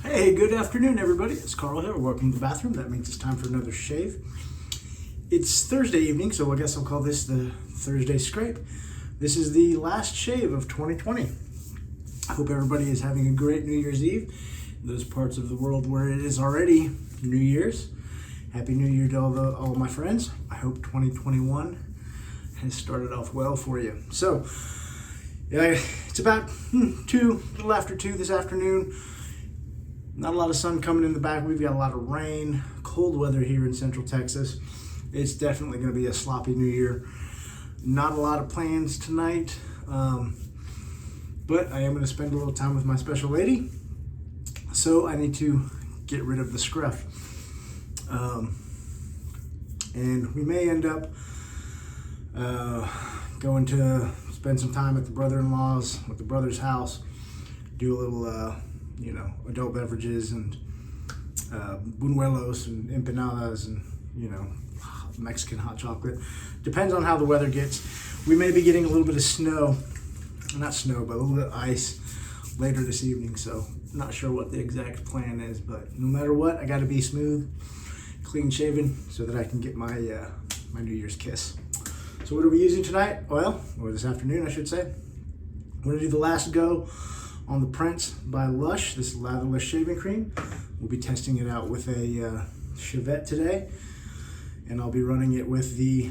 Hey, good afternoon, everybody. It's Carl here. Welcome to the bathroom. That means it's time for another shave. It's Thursday evening, so I guess I'll call this the Thursday scrape. This is the last shave of 2020. I hope everybody is having a great New Year's Eve. In those parts of the world where it is already New Year's, Happy New Year to all my friends. I hope 2021 has started off well for you. So, yeah, it's about 2, a little after 2 this afternoon. Not a lot of sun coming in the back. We've got a lot of rain, cold weather here in Central Texas. It's definitely going to be a sloppy New Year. Not a lot of plans tonight, but I am going to spend a little time with my special lady. So I need to get rid of the scruff. And we may end up going to spend some time at the brother-in-law's, at the brother's house, do a little adult beverages and buñuelos and empanadas and, Mexican hot chocolate. Depends on how the weather gets. We may be getting a little bit of snow, not snow, but a little bit of ice later this evening. So not sure what the exact plan is, but no matter what, I got to be smooth, clean shaven so that I can get my my New Year's kiss. So what are we using tonight? Or this afternoon, I should say. I'm going to do the last go on the Prince by Lush, this latherless shaving cream. We'll be testing it out with a Shavette today, and I'll be running it with the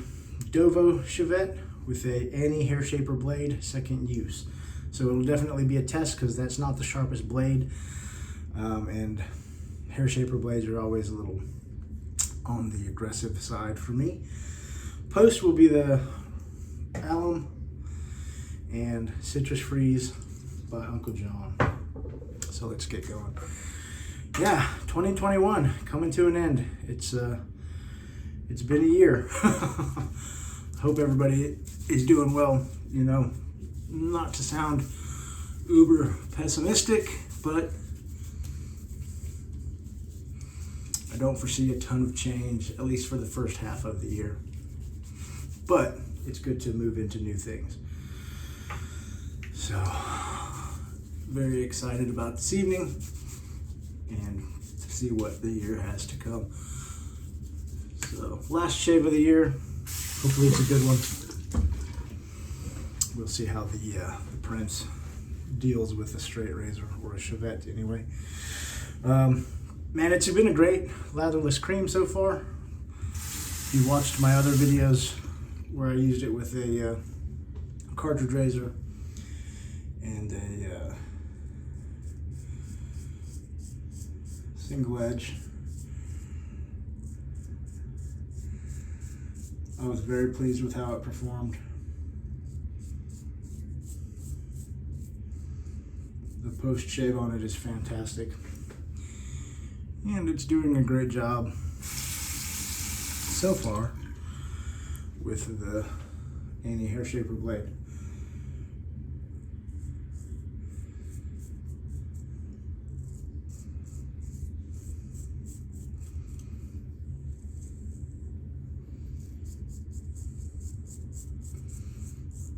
Dovo Shavette with a Annie hair shaper blade, second use. So it'll definitely be a test because that's not the sharpest blade, and hair shaper blades are always a little on the aggressive side for me. Post will be the alum and Citris freeze by Uncle John. So let's get going. Yeah, 2021 coming to an end. It's been a year. Hope everybody is doing well. Not to sound uber pessimistic, but I don't foresee a ton of change, at least for the first half of the year. But it's good to move into new things. So, very excited about this evening and to see what the year has to come. So, last shave of the year. Hopefully it's a good one. We'll see how the Prince deals with a straight razor, or a Shavette anyway. Man, it's been a great latherless cream so far. If you watched my other videos where I used it with a cartridge razor and a single edge, I was very pleased with how it performed. The post shave on it is fantastic, and it's doing a great job so far with the Annie hair shaper blade.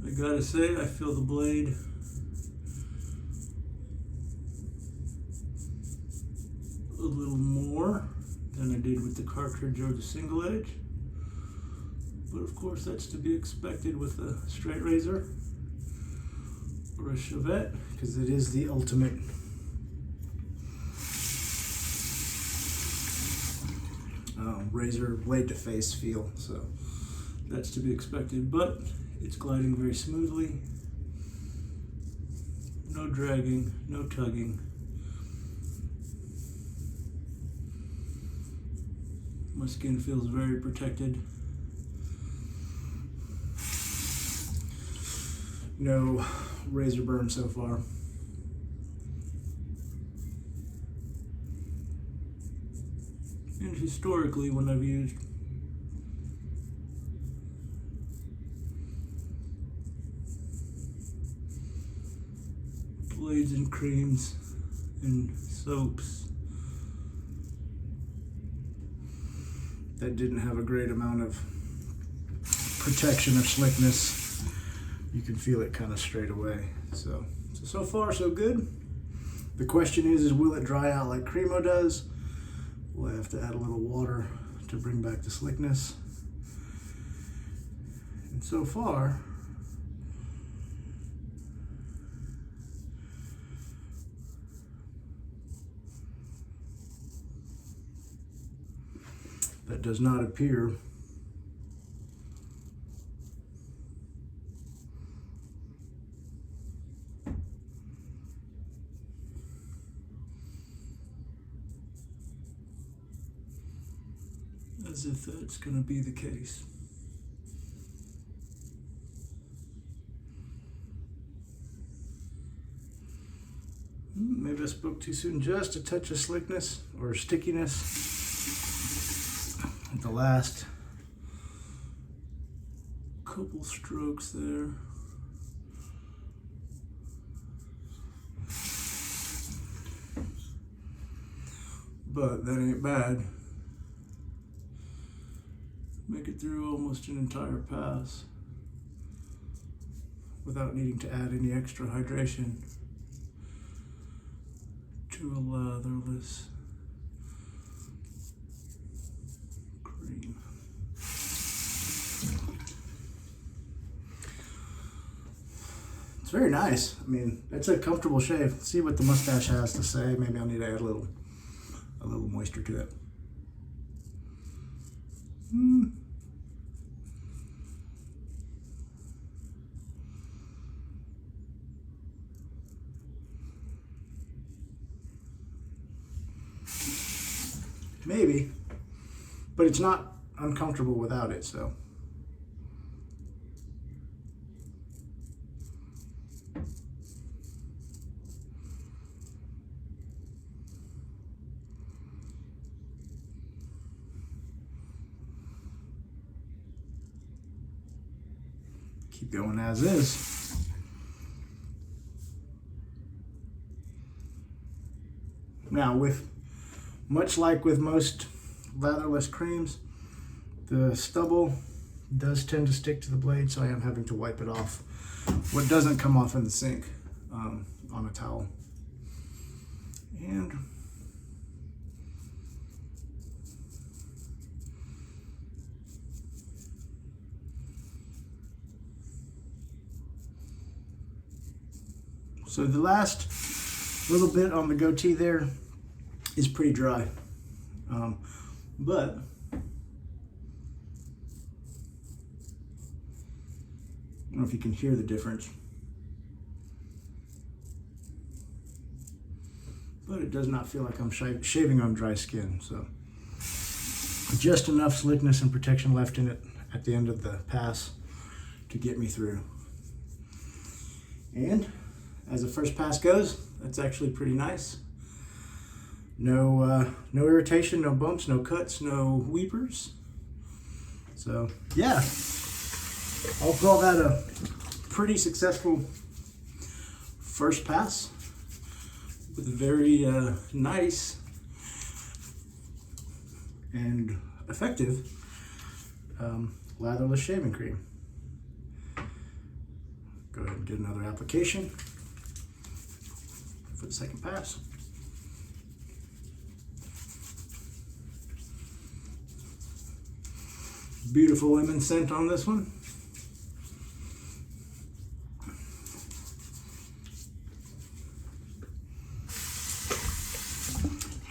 I gotta say, I feel the blade a little more than I did with the cartridge or the single edge. But of course, that's to be expected with a straight razor or a Shavette, because it is the ultimate razor blade to face feel. So that's to be expected, but it's gliding very smoothly. No dragging, no tugging. My skin feels very protected. No razor burn so far. And historically, when I've used blades and creams and soaps that didn't have a great amount of protection or slickness, you can feel it kind of straight away. So far so good. The question is will it dry out like Cremo does? We'll have to add a little water to bring back the slickness. And so far, that does not appear as if that's going to be the case. Maybe I spoke too soon. Just a touch of slickness or stickiness at the last couple strokes there. But that ain't bad. Make it through almost an entire pass without needing to add any extra hydration to a latherless cream. It's very nice. I mean, it's a comfortable shave. Let's see what the mustache has to say. Maybe I'll need to add a little moisture to it. Maybe, but it's not uncomfortable without it, so. Keep going as is. Now, much like with most latherless creams, the stubble does tend to stick to the blade, so I am having to wipe it off. What doesn't come off in the sink on a towel. And so the last little bit on the goatee there is pretty dry, but I don't know if you can hear the difference, but it does not feel like I'm shaving on dry skin. So just enough slickness and protection left in it at the end of the pass to get me through. And as the first pass goes, that's actually pretty nice. No irritation, no bumps, no cuts, no weepers. So yeah, I'll call that a pretty successful first pass with a very nice and effective latherless shaving cream. Go ahead and get another application for the second pass. Beautiful lemon scent on this one.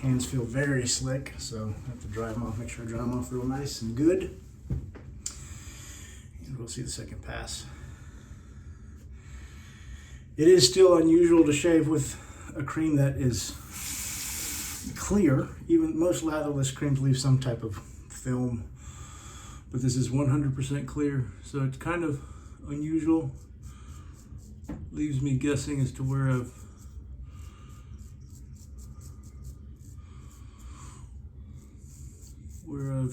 Hands feel very slick, so I have to dry them off, make sure I dry them off real nice and good. And we'll see the second pass. It is still unusual to shave with a cream that is clear. Even most latherless creams leave some type of film, but this is 100% clear, so it's kind of unusual. Leaves me guessing as to where I've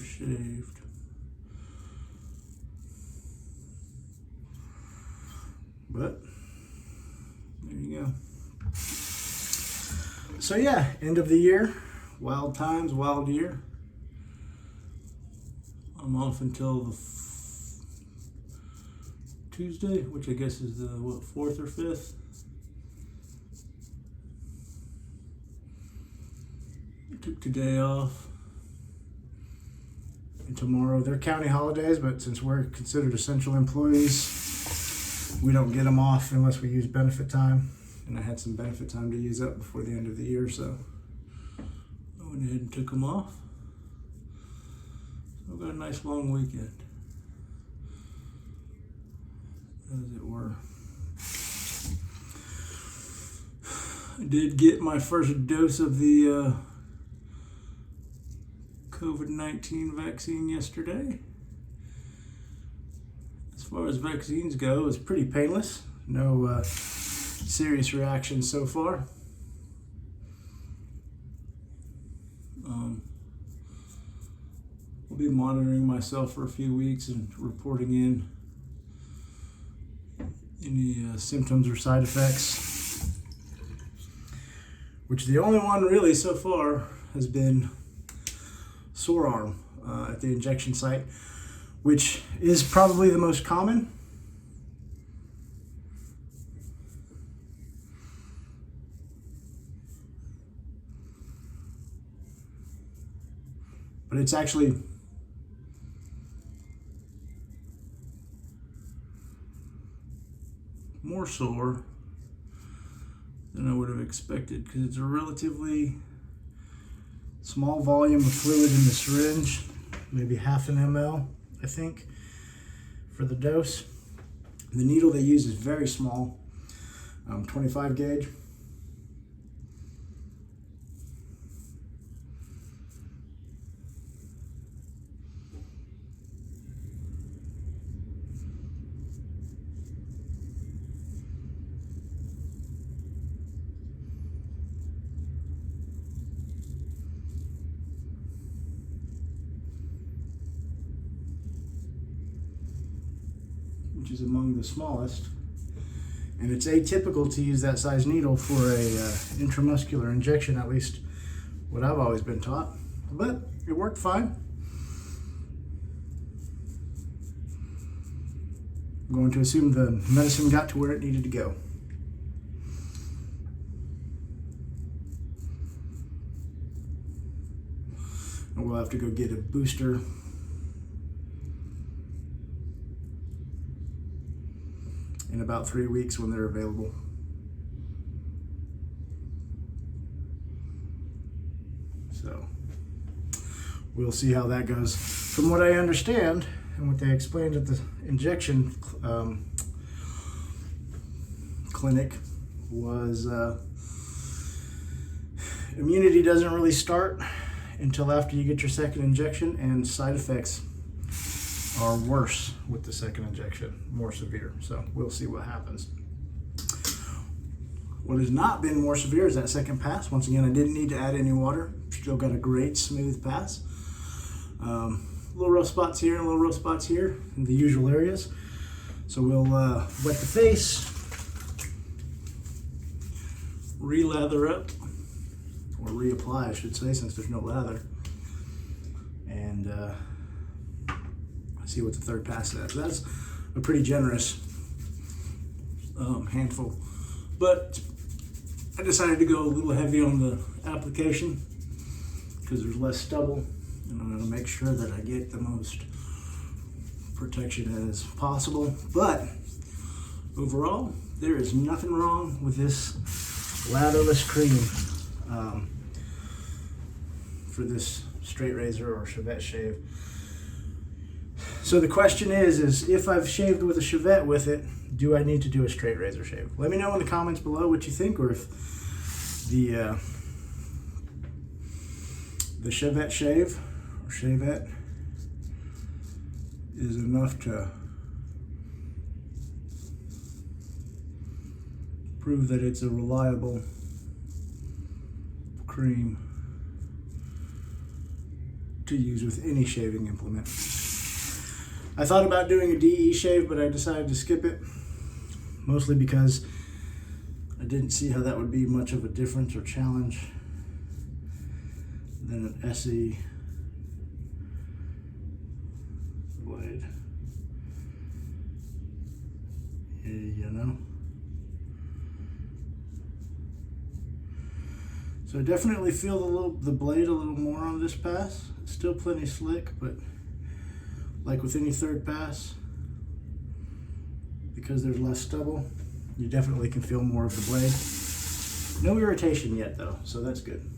shaved. But there you go. So yeah, end of the year, wild times, wild year. I'm off until the Tuesday, which I guess is the 4th or 5th. I took today off. And tomorrow, they're county holidays, but since we're considered essential employees, we don't get them off unless we use benefit time. And I had some benefit time to use up before the end of the year, so I went ahead and took them off. So I've got a nice long weekend, as it were. I did get my first dose of the COVID-19 vaccine yesterday. As far as vaccines go, it's pretty painless. No serious reactions so far. I'll be monitoring myself for a few weeks and reporting in any symptoms or side effects, which the only one really so far has been sore arm at the injection site, which is probably the most common. But it's actually more sore than I would have expected because it's a relatively small volume of fluid in the syringe, maybe half an ml, I think, for the dose. The needle they use is very small, 25 gauge. Which is among the smallest, and it's atypical to use that size needle for a intramuscular injection, at least what I've always been taught, but it worked fine. I'm going to assume the medicine got to where it needed to go. And we'll have to go get a booster in about 3 weeks when they're available. So we'll see how that goes. From what I understand and what they explained at the injection clinic was immunity doesn't really start until after you get your second injection, and side effects are worse with the second injection, more severe. So we'll see what happens. What has not been more severe is that second pass. Once again, I didn't need to add any water. Still got a great smooth pass. Little rough spots here and little rough spots here in the usual areas. So we'll wet the face, re-lather up, or reapply I should say, since there's no lather, and see what the third pass is. That's a pretty generous handful, but I decided to go a little heavy on the application because there's less stubble, and I'm going to make sure that I get the most protection as possible. But overall, there is nothing wrong with this latherless cream for this straight razor or Shavette shave. So the question is if I've shaved with a Shavette with it, do I need to do a straight razor shave? Let me know in the comments below what you think, or if the Shavette shave or Shavette is enough to prove that it's a reliable cream to use with any shaving implement. I thought about doing a DE shave, but I decided to skip it, mostly because I didn't see how that would be much of a difference or challenge than an SE blade. You know? So I definitely feel the blade a little more on this pass. It's still plenty slick, but like with any third pass, because there's less stubble, you definitely can feel more of the blade. No irritation yet though, so that's good.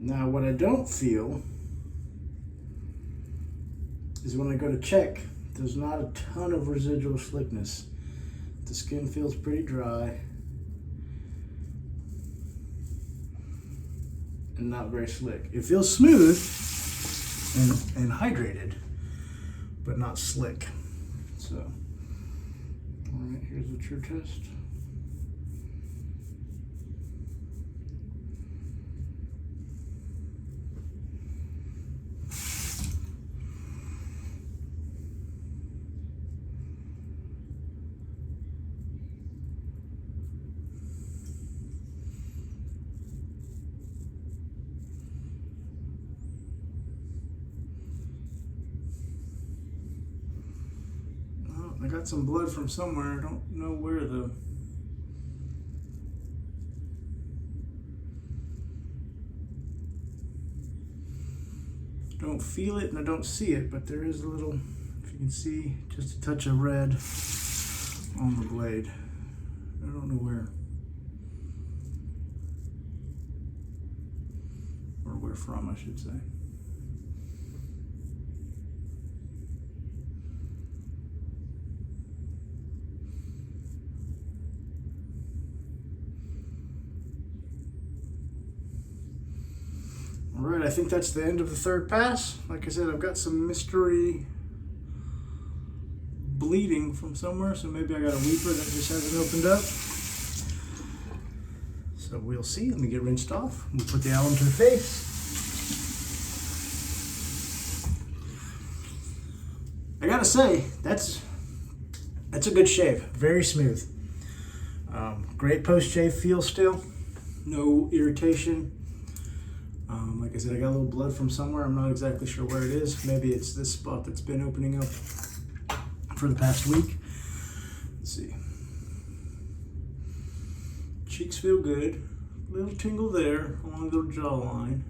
Now what I don't feel is when I go to check, there's not a ton of residual slickness. The skin feels pretty dry and not very slick. It feels smooth and hydrated, but not slick. So, all right, here's the true test. I got some blood from somewhere. I don't know where though. Don't feel it and I don't see it, but there is a little, if you can see, just a touch of red on the blade. I don't know where. Or where from, I should say. All right, I think that's the end of the third pass. Like I said, I've got some mystery bleeding from somewhere, so maybe I got a weeper that just hasn't opened up. So we'll see. Let me get rinsed off. We'll put the alum to the face. I gotta say, that's a good shave. Very smooth. Great post-shave feel still. No irritation. Like I said, I got a little blood from somewhere. I'm not exactly sure where it is. Maybe it's this spot that's been opening up for the past week. Let's see. Cheeks feel good. Little tingle there along the jawline.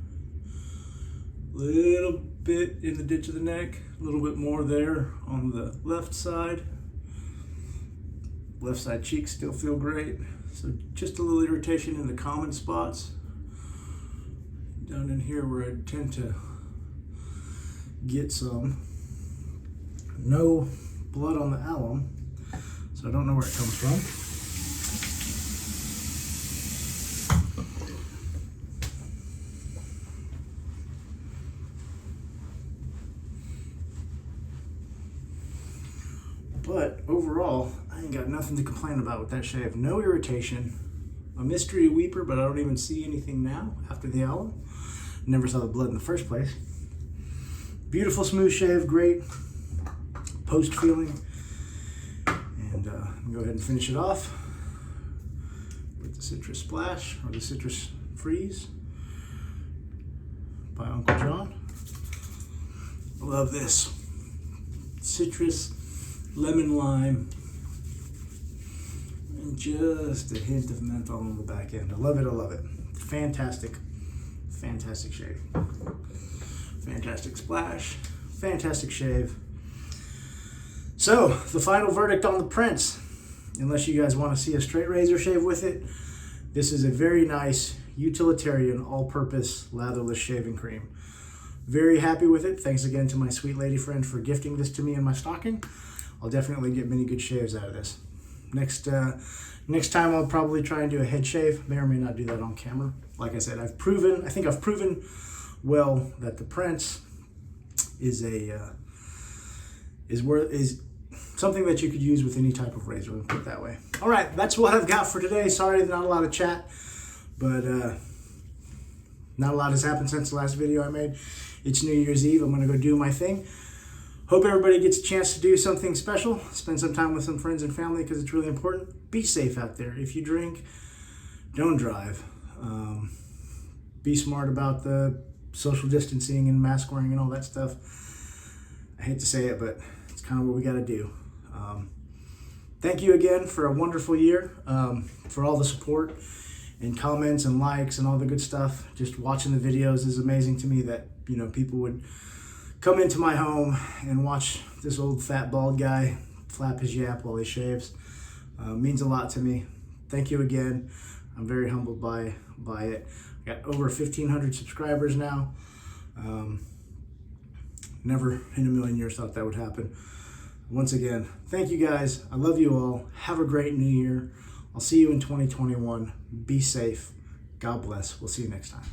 Little bit in the ditch of the neck. A little bit more there on the left side. Left side cheeks still feel great. So just a little irritation in the common spots. Down in here where I tend to get some. No blood on the alum, so I don't know where it comes from. But overall, I ain't got nothing to complain about with that shave. No irritation. A mystery weeper, but I don't even see anything now after the alum. Never saw the blood in the first place. Beautiful smooth shave, great post feeling. And go ahead and finish it off with the Citris Splash or the Citris Freeze by Uncle John. I love this. Citrus, lemon lime, and just a hint of menthol on the back end. I love it, I love it. Fantastic. Fantastic shave. Fantastic splash. Fantastic shave. So, the final verdict on the Prince. Unless you guys want to see a straight razor shave with it, this is a very nice, utilitarian, all-purpose latherless shaving cream. Very happy with it. Thanks again to my sweet lady friend for gifting this to me in my stocking. I'll definitely get many good shaves out of this. Next time I'll probably try and do a head shave. May or may not do that on camera. Like I said, I think I've proven well that the Prince is something that you could use with any type of razor, let's put it that way. All right, that's what I've got for today. Sorry, not a lot of chat, but not a lot has happened since the last video I made. It's New Year's Eve. I'm gonna go do my thing. Hope everybody gets a chance to do something special. Spend some time with some friends and family because it's really important. Be safe out there. If you drink, don't drive. Be smart about the social distancing and mask wearing and all that stuff. I hate to say it, but it's kind of what we got to do. Thank you again for a wonderful year, for all the support and comments and likes and all the good stuff. Just watching the videos is amazing to me that, you know, people would come into my home and watch this old fat bald guy flap his yap while he shaves. Means a lot to me. Thank you again. I'm very humbled by it. I got over 1,500 subscribers now. Never in a million years thought that would happen. Once again, thank you guys. I love you all. Have a great new year. I'll see you in 2021. Be safe. God bless. We'll see you next time.